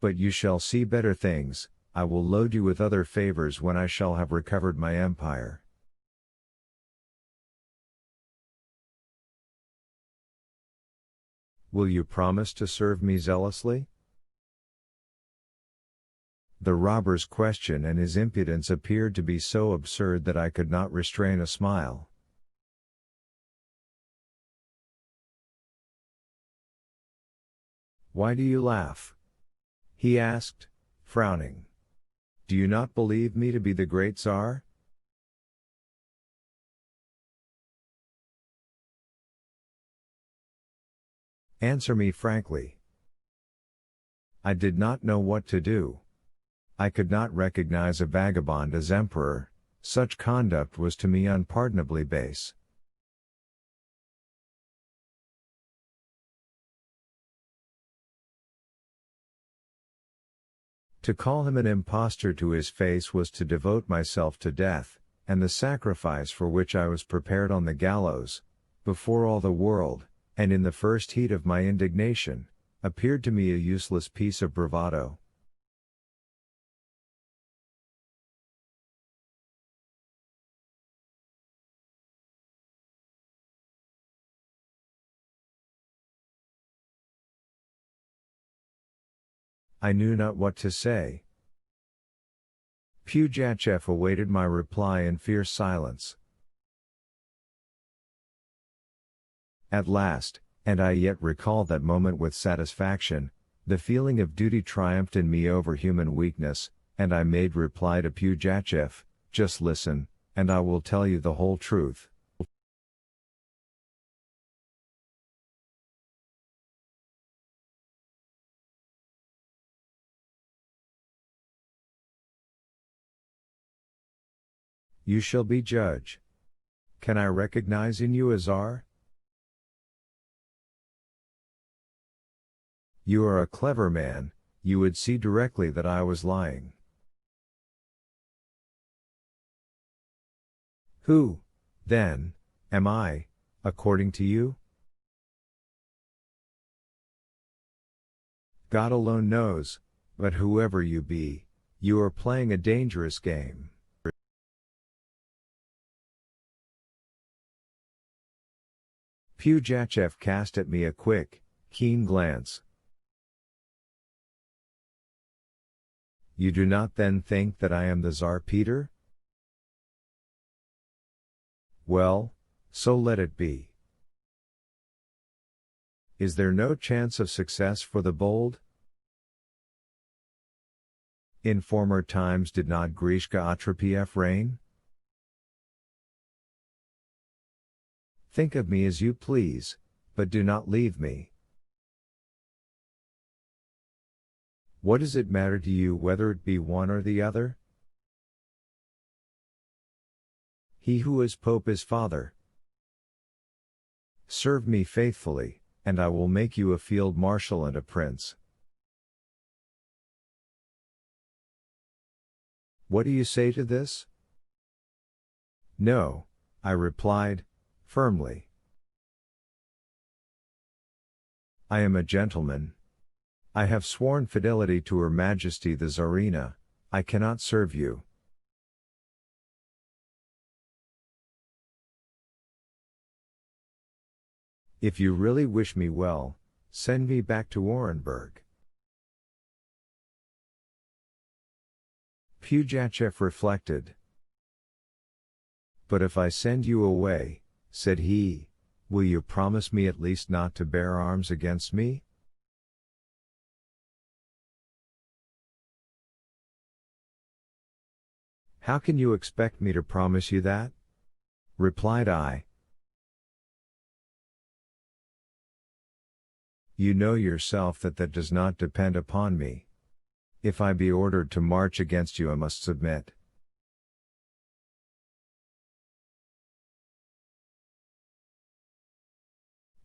But you shall see better things, I will load you with other favors when I shall have recovered my empire. Will you promise to serve me zealously? The robber's question and his impudence appeared to be so absurd that I could not restrain a smile. Why do you laugh? He asked, frowning. Do you not believe me to be the great Tsar? Answer me frankly. I did not know what to do. I could not recognize a vagabond as emperor, such conduct was to me unpardonably base. To call him an impostor to his face was to devote myself to death, and the sacrifice for which I was prepared on the gallows, before all the world, and in the first heat of my indignation, appeared to me a useless piece of bravado. I knew not what to say. Pugachev awaited my reply in fierce silence. At last, and I yet recall that moment with satisfaction, the feeling of duty triumphed in me over human weakness, and I made reply to Pugachev, just listen, and I will tell you the whole truth. You shall be judge. Can I recognize in you a Tsar? You are a clever man, you would see directly that I was lying. Who, then, am I, according to you? God alone knows, but whoever you be, you are playing a dangerous game. Pugachev cast at me a quick, keen glance. You do not then think that I am the Tsar Peter? Well, so let it be. Is there no chance of success for the bold? In former times did not Grishka Otrepiev reign? Think of me as you please, but do not leave me. What does it matter to you whether it be one or the other? He who is Pope is Father. Serve me faithfully, and I will make you a field marshal and a prince. What do you say to this? No, I replied, firmly. I am a gentleman. I have sworn fidelity to Her Majesty the Tsarina, I cannot serve you. If you really wish me well, send me back to Orenburg. Pugachev reflected. But if I send you away, said he, will you promise me at least not to bear arms against me? How can you expect me to promise you that? Replied I. You know yourself that does not depend upon me. If I be ordered to march against you, I must submit.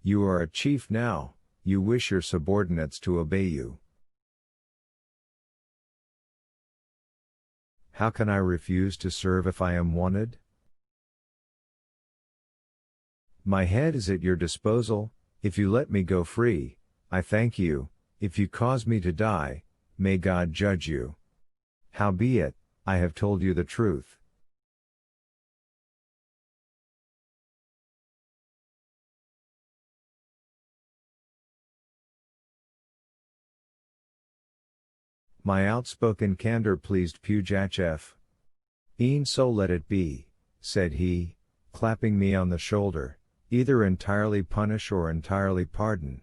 You are a chief now, you wish your subordinates to obey you. How can I refuse to serve if I am wanted? My head is at your disposal, if you let me go free, I thank you, if you cause me to die, may God judge you. Howbeit, I have told you the truth. My outspoken candor pleased Pugachev. E'en so let it be, said he, clapping me on the shoulder, either entirely punish or entirely pardon.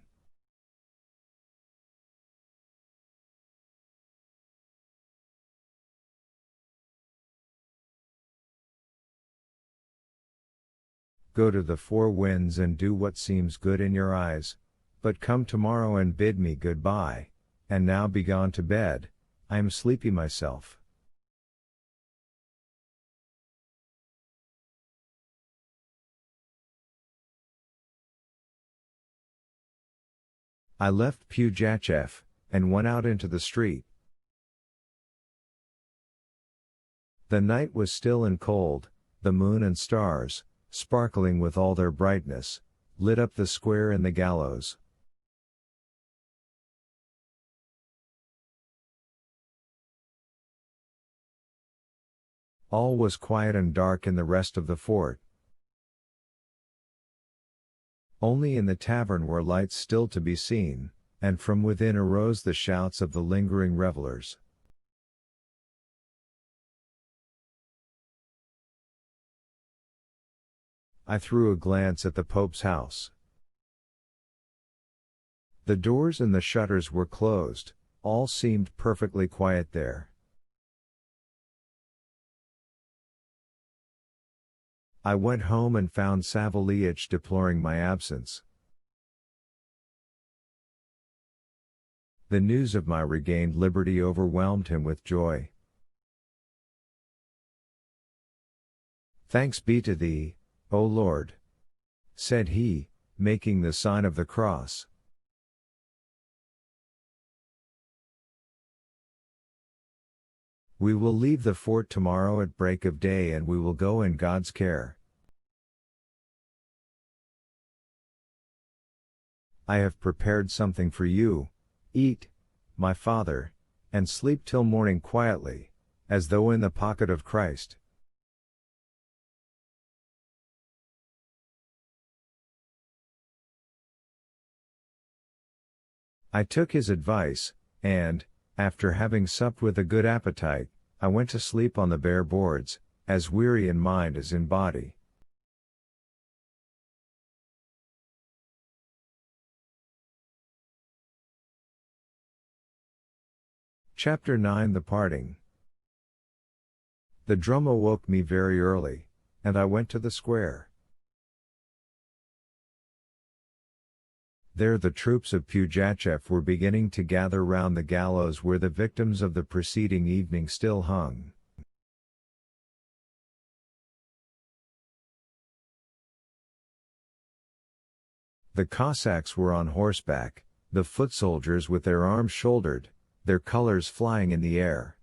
Go to the four winds and do what seems good in your eyes, but come tomorrow and bid me good-bye, and now be gone to bed, I am sleepy myself. I left Pugachev, and went out into the street. The night was still and cold, the moon and stars, sparkling with all their brightness, lit up the square and the gallows. All was quiet and dark in the rest of the fort. Only in the tavern were lights still to be seen, and from within arose the shouts of the lingering revelers. I threw a glance at the Pope's house. The doors and the shutters were closed, all seemed perfectly quiet there. I went home and found Savéliitch deploring my absence. The news of my regained liberty overwhelmed him with joy. Thanks be to thee, O Lord, said he, making the sign of the cross. We will leave the fort tomorrow at break of day and we will go in God's care. I have prepared something for you, eat, my father, and sleep till morning quietly, as though in the pocket of Christ. I took his advice, and, after having supped with a good appetite, I went to sleep on the bare boards, as weary in mind as in body. Chapter 9 The Parting. The drum awoke me very early, and I went to the square. There the troops of Pugachev were beginning to gather round the gallows where the victims of the preceding evening still hung. The Cossacks were on horseback, the foot soldiers with their arms shouldered, their colors flying in the air.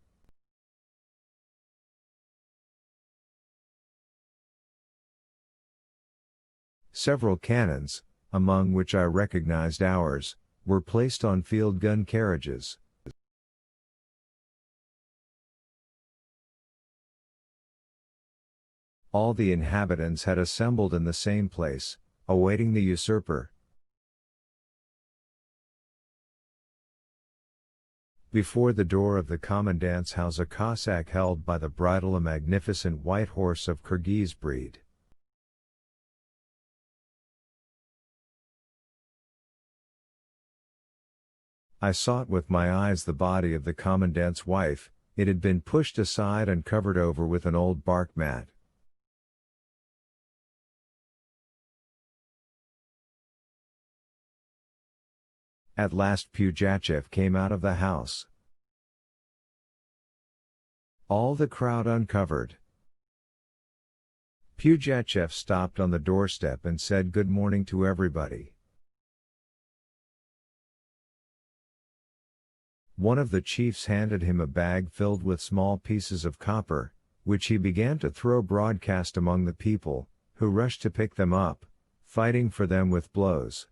Several cannons, among which I recognized ours, were placed on field gun carriages. All the inhabitants had assembled in the same place, awaiting the usurper. Before the door of the commandant's house a Cossack held by the bridle a magnificent white horse of Kirghiz breed. I sought with my eyes the body of the commandant's wife, it had been pushed aside and covered over with an old bark mat. At last Pugachev came out of the house. All the crowd uncovered. Pugachev stopped on the doorstep and said good morning to everybody. One of the chiefs handed him a bag filled with small pieces of copper, which he began to throw broadcast among the people, who rushed to pick them up, fighting for them with blows.